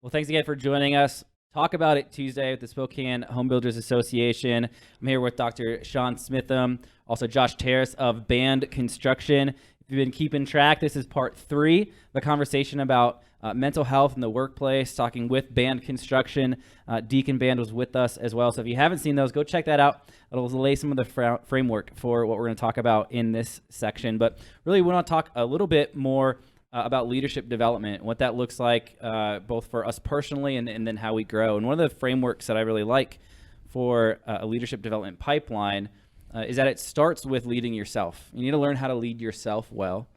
Well, thanks again for joining us. Talk About It Tuesday with the Spokane Home Builders Association. I'm here with Dr. Sean Smitham, also Josh Terris of Band Construction. If you've been keeping track, this is part 3, the conversation about mental health in the workplace, talking with Band Construction. Deacon Band was with us as well. So if you haven't seen those, go check that out. It'll lay some of the framework for what we're going to talk about in this section. But really, we want to talk a little bit more about leadership development, what that looks like both for us personally and then how we grow. And one of the frameworks that I really like for a leadership development pipeline is that it starts with leading yourself. You need to learn how to lead yourself well,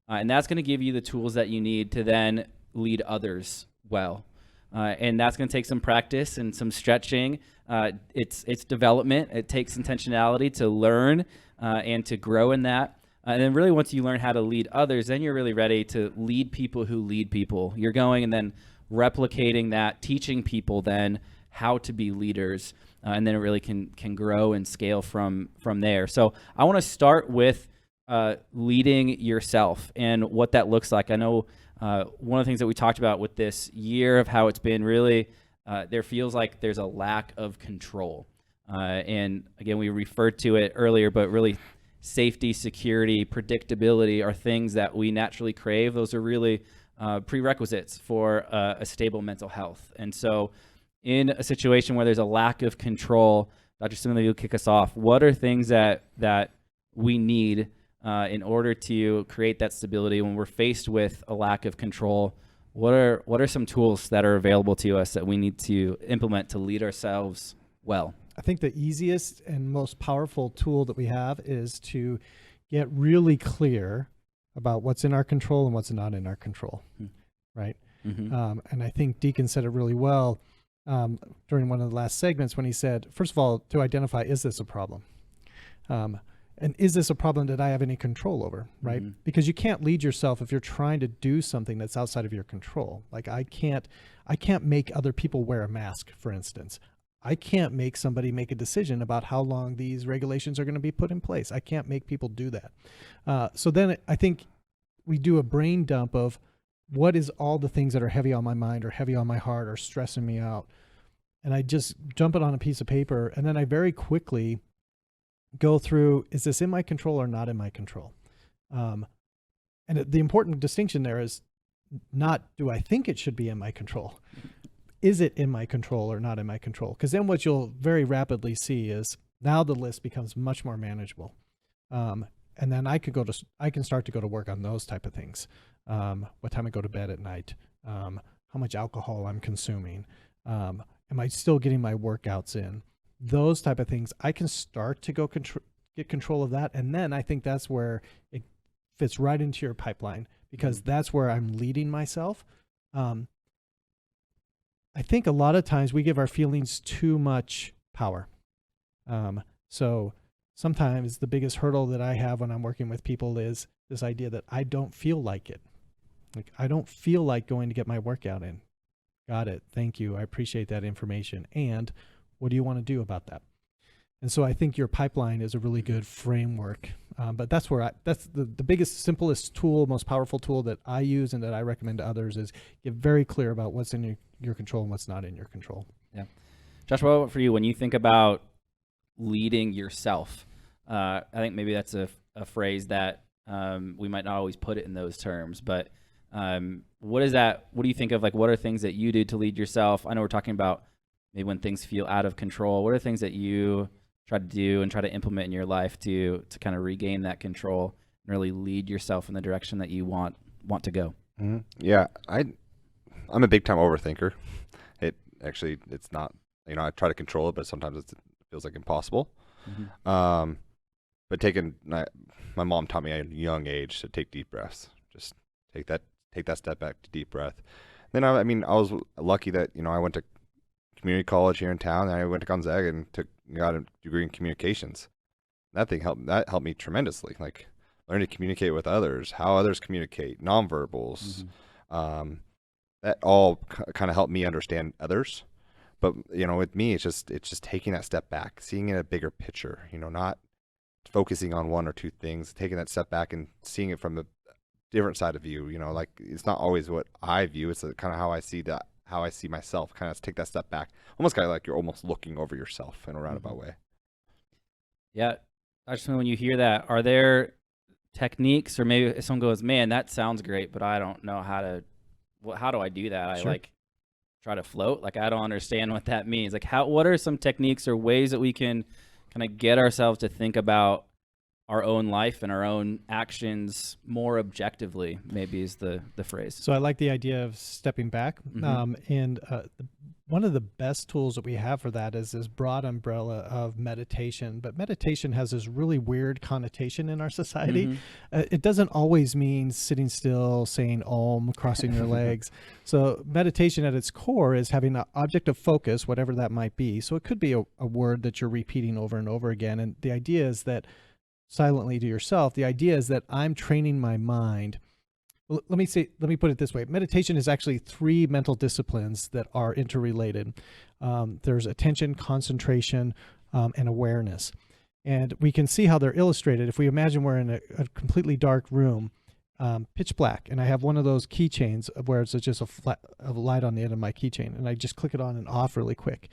and that's going to give you the tools that you need to then lead others well. And that's going to take some practice and some stretching. It's development. It takes intentionality to learn and to grow in that. And then really once you learn how to lead others, then you're really ready to lead people who lead people. You're going and then replicating that, teaching people then how to be leaders, and then it really can grow and scale from there. So I want to start with leading yourself and what that looks like. I know one of the things that we talked about with this year of how it's been really, there feels like there's a lack of control. And again, we referred to it earlier, but really safety, security, predictability are things that we naturally crave. Those are really prerequisites for a stable mental health. And so in a situation where there's a lack of control, Dr. Smitham, you'll kick us off. What are things that we need in order to create that stability when we're faced with a lack of control? What are some tools that are available to us that we need to implement to lead ourselves well? I think the easiest and most powerful tool that we have is to get really clear about what's in our control and what's not in our control, right? Mm-hmm. And I think Deacon said it really well during one of the last segments when he said, first of all, to identify, is this a problem? And is this a problem that I have any control over, right? Mm-hmm. Because you can't lead yourself if you're trying to do something that's outside of your control. Like I can't make other people wear a mask, for instance. I can't make somebody make a decision about how long these regulations are going to be put in place. I can't make people do that. So then I think we do a brain dump of what is all the things that are heavy on my mind or heavy on my heart or stressing me out. And I just dump it on a piece of paper. And then I very quickly go through, is this in my control or not in my control? And the important distinction there is not, do I think it should be in my control? Is it in my control or not in my control? Because then what you'll very rapidly see is now the list becomes much more manageable. And then I can start to go to work on those type of things. What time I go to bed at night, how much alcohol I'm consuming. Am I still getting my workouts in? Those type of things, I can start to go get control of that. And then I think that's where it fits right into your pipeline, because that's where I'm leading myself. I think a lot of times we give our feelings too much power. So sometimes the biggest hurdle that I have when I'm working with people is this idea that I don't feel like it. Like I don't feel like going to get my workout in. Got it. Thank you. I appreciate that information. And what do you want to do about that? And so I think your pipeline is a really good framework. But that's the biggest, simplest tool, most powerful tool that I use and that I recommend to others is get very clear about what's in your control and what's not in your control. Yeah. Josh, what about for you when you think about leading yourself? I think maybe that's a phrase that we might not always put it in those terms, but what is that? What do you think of? Like, what are things that you do to lead yourself? I know we're talking about maybe when things feel out of control. What are things that you try to do and try to implement in your life to kind of regain that control and really lead yourself in the direction that you want to go? Mm-hmm. Yeah, I'm a big time overthinker. It's not, I try to control it, but sometimes it feels like impossible. Mm-hmm. But my mom taught me at a young age to take deep breaths. Just take that step back to deep breath. Then I was lucky that, I went to community college here in town, and I went to Gonzaga and got a degree in communications. That helped me tremendously. Like learning to communicate with others, how others communicate, nonverbals. Mm-hmm. That all kind of helped me understand others. But with me, it's just taking that step back, seeing it a bigger picture. Not focusing on one or two things, taking that step back and seeing it from a different side of view. Like it's not always what I view; it's kind of how I see the how I see myself, kind of take that step back, almost kind of like you're almost looking over yourself in a roundabout way. Yeah. I just when you hear that, are there techniques, or maybe if someone goes, man, that sounds great, but I don't know how do I do that? Sure. I like try to float. Like, I don't understand what that means. Like, what are some techniques or ways that we can kind of get ourselves to think about our own life and our own actions more objectively, maybe is the phrase. So I like the idea of stepping back. One of the best tools that we have for that is this broad umbrella of meditation. But meditation has this really weird connotation in our society. It doesn't always mean sitting still, saying Om, crossing your legs. So meditation at its core is having an object of focus, whatever that might be. So it could be a word that you're repeating over and over again. And the idea is that silently to yourself, the idea is that I'm training my mind. Well, let me put it this way. Meditation is actually 3 mental disciplines that are interrelated. There's attention, concentration, and awareness. And we can see how they're illustrated. If we imagine we're in a completely dark room, pitch black, and I have one of those keychains where it's just a light on the end of my keychain, and I just click it on and off really quick.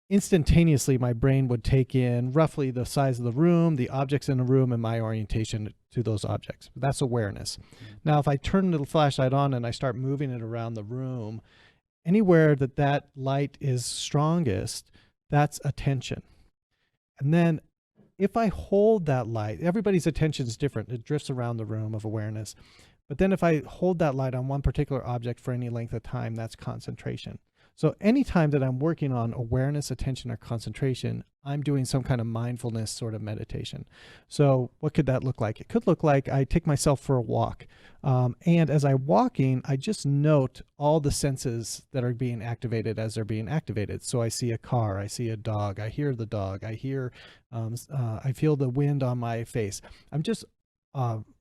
Instantaneously, my brain would take in roughly the size of the room, the objects in the room, and my orientation to those objects. That's awareness. Now, if I turn the flashlight on and I start moving it around the room, anywhere that light is strongest, that's attention. And then if I hold that light, everybody's attention is different. It drifts around the room of awareness. But then if I hold that light on one particular object for any length of time, that's concentration. So anytime that I'm working on awareness, attention, or concentration, I'm doing some kind of mindfulness sort of meditation. So what could that look like? It could look like I take myself for a walk. And as I'm walking, I just note all the senses that are being activated as they're being activated. So I see a car, I see a dog, I hear the dog, I feel the wind on my face. I'm just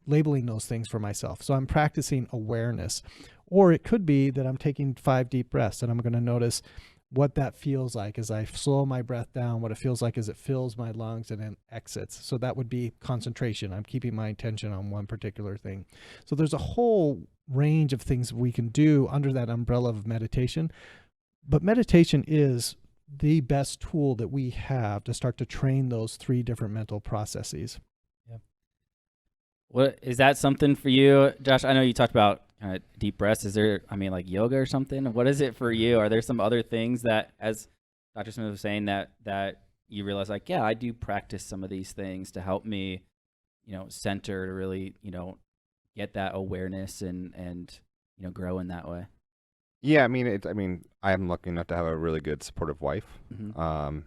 labeling those things for myself. So I'm practicing awareness. Or it could be that I'm taking 5 deep breaths and I'm going to notice what that feels like as I slow my breath down, what it feels like as it fills my lungs and then exits. So that would be concentration. I'm keeping my attention on one particular thing. So there's a whole range of things we can do under that umbrella of meditation. But meditation is the best tool that we have to start to train those 3 different mental processes. Yeah. What is that something for you, Josh? I know you talked about deep breaths. Is there, like yoga or something? What is it for you? Are there some other things that, as Dr. Smith was saying, that you realize, like, yeah, I do practice some of these things to help me, center, to really, get that awareness and grow in that way? Yeah, I am lucky enough to have a really good supportive wife, and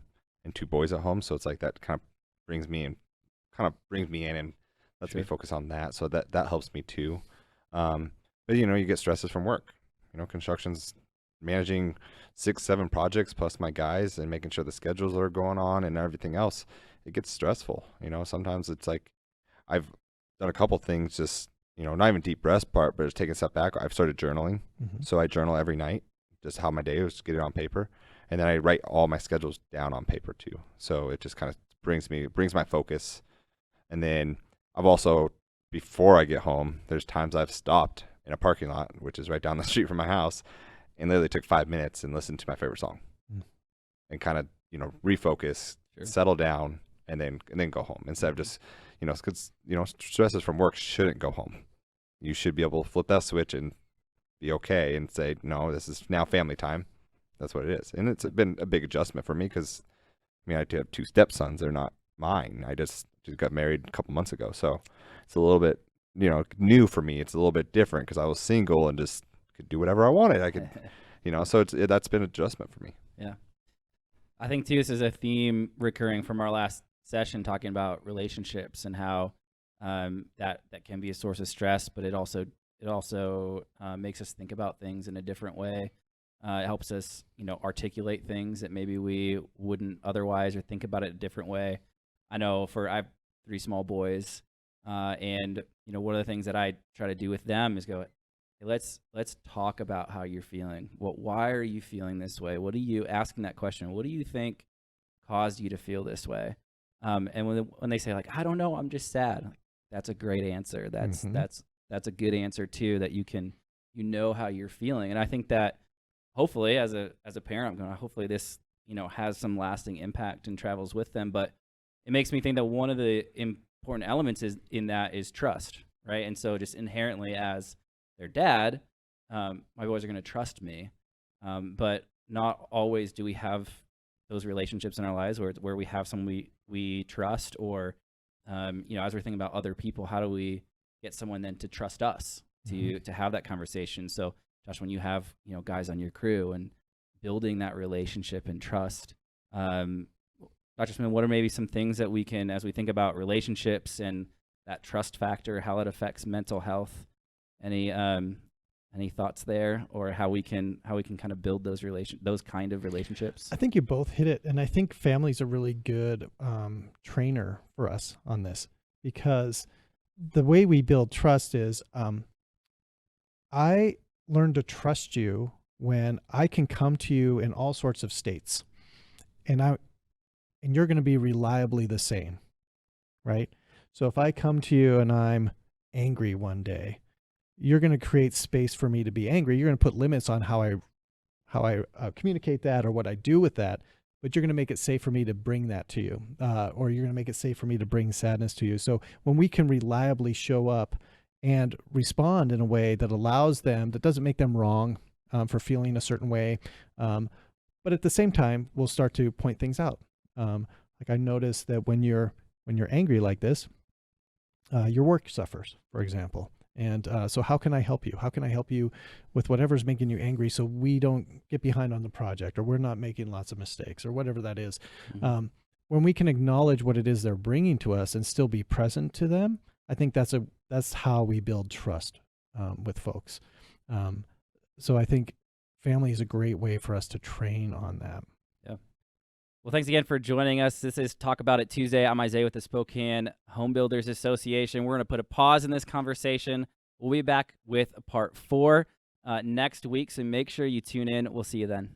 2 boys at home. So it's like that kind of brings me in and lets me focus on that. So that helps me too. But you get stresses from work. Construction's managing 6-7 projects plus my guys and making sure the schedules are going on and everything else. It gets stressful. Sometimes it's like I've done a couple things, just not even deep breath part, but just taking a step back. I've started journaling, so I journal every night, just how my day was, get it on paper, and then I write all my schedules down on paper too. So it just kind of brings my focus. And then I've also, before I get home, there's times I've stopped in a parking lot, which is right down the street from my house, and literally took 5 minutes and listened to my favorite song and kind of, refocus, settle down, and then go home instead of just, because, stresses from work shouldn't go home. You should be able to flip that switch and be okay and say, no, this is now family time. That's what it is. And it's been a big adjustment for me because, I do have 2 stepsons. They're not mine. I just got married a couple months ago. So it's a little bit, new for me. It's a little bit different because I was single and just could do whatever I wanted. I could, so that's been an adjustment for me. Yeah. I think too, this is a theme recurring from our last session, talking about relationships and how that can be a source of stress, but it also makes us think about things in a different way. It helps us, articulate things that maybe we wouldn't otherwise, or think about it a different way. I know I have 3 small boys, and one of the things that I try to do with them is go, hey, let's talk about how you're feeling. Why are you feeling this way? What are you asking that question? What do you think caused you to feel this way? And when they say, like, I don't know, I'm just sad. Like, that's a great answer. That's a good answer too, that you can, how you're feeling. And I think that hopefully as a parent, I'm going, hopefully this, has some lasting impact and travels with them. But it makes me think that one of the important elements is trust, right? And so just inherently as their dad, my boys are going to trust me. But not always do we have those relationships in our lives where we have someone we trust, or, as we're thinking about other people, how do we get someone then to trust us to have that conversation? So Josh, when you have, guys on your crew and building that relationship and trust, Dr. Smith, what are maybe some things that we can, as we think about relationships and that trust factor, how it affects mental health? Any thoughts there, or how we can kind of build those kind of relationships? I think you both hit it, and I think family's a really good trainer for us on this, because the way we build trust is I learn to trust you when I can come to you in all sorts of states, and you're going to be reliably the same, right? So if I come to you and I'm angry one day, you're going to create space for me to be angry. You're going to put limits on how I communicate that or what I do with that, but you're going to make it safe for me to bring that to you, or you're going to make it safe for me to bring sadness to you. So when we can reliably show up and respond in a way that allows them, that doesn't make them wrong for feeling a certain way, but at the same time, we'll start to point things out. Like I noticed that when you're angry like this, your work suffers, for example. And so how can I help you? How can I help you with whatever's making you angry so we don't get behind on the project, or we're not making lots of mistakes, or whatever that is? When we can acknowledge what it is they're bringing to us and still be present to them, I think that's how we build trust with folks. So I think family is a great way for us to train on that. Yeah. Well, thanks again for joining us. This is Talk About It Tuesday. I'm Isaiah with the Spokane Home Builders Association. We're going to put a pause in this conversation. We'll be back with part 4 next week, so make sure you tune in. We'll see you then.